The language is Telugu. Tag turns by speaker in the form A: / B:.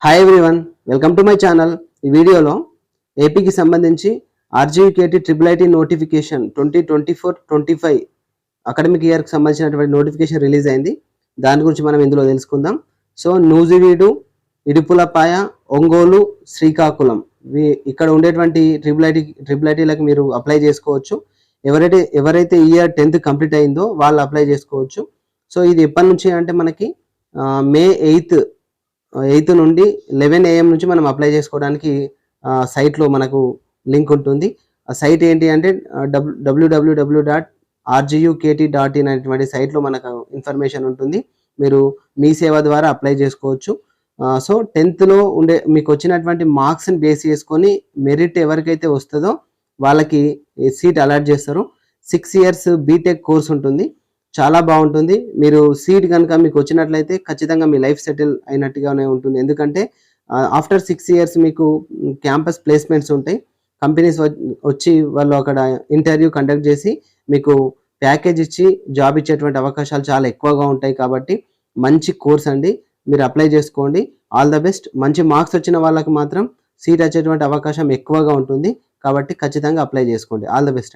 A: Hi everyone, welcome to my channel. ఈ వీడియోలో ఏపీకి సంబంధించి RGUKT triple IT notification 2024-25 academic ఇయర్కి సంబంధించినటువంటి నోటిఫికేషన్ రిలీజ్ అయింది. దాని గురించి మనం ఇందులో తెలుసుకుందాం. సో నూజివీడు, ఇడుపులపాయ, ఒంగోలు, శ్రీకాకుళం ఇక్కడ ఉండేటువంటి ట్రిపుల్ ఐటీలకు మీరు అప్లై చేసుకోవచ్చు. ఎవరైతే ఇయర్ 10th కంప్లీట్ అయిందో వాళ్ళు అప్లై చేసుకోవచ్చు. సో ఇది ఎప్పటి నుంచి అంటే మనకి మే 8 నుండి 11 AM నుంచి మనం అప్లై చేసుకోవడానికి సైట్లో మనకు లింక్ ఉంటుంది. ఆ సైట్ ఏంటి అంటే www.rgukt.in అనేటువంటి సైట్లో మనకు ఇన్ఫర్మేషన్ ఉంటుంది. మీరు మీ సేవ ద్వారా అప్లై చేసుకోవచ్చు. సో 10thలో మీకు వచ్చినటువంటి మార్క్స్ని బేస్ చేసుకొని మెరిట్ ఎవరికైతే వస్తుందో వాళ్ళకి సీట్ అలాట్ చేస్తారు. 6 years బీటెక్ కోర్స్ ఉంటుంది. చాలా బాగుంటుంది. మీరు సీట్ కనుక మీకు వచ్చినట్లయితే ఖచ్చితంగా మీ లైఫ్ సెటిల్ అయినట్టుగానే ఉంటుంది. ఎందుకంటే ఆఫ్టర్ 6 years మీకు క్యాంపస్ ప్లేస్మెంట్స్ ఉంటాయి. కంపెనీస్ వచ్చి వాళ్ళు అక్కడ ఇంటర్వ్యూ కండక్ట్ చేసి మీకు ప్యాకేజ్ ఇచ్చి జాబ్ ఇచ్చేటువంటి అవకాశాలు చాలా ఎక్కువగా ఉంటాయి. కాబట్టి మంచి కోర్స్ అండి, మీరు అప్లై చేసుకోండి. All the best. మంచి మార్క్స్ వచ్చిన వాళ్ళకి మాత్రం సీట్ వచ్చేటువంటి అవకాశం ఎక్కువగా ఉంటుంది. కాబట్టి ఖచ్చితంగా అప్లై చేసుకోండి. All the best.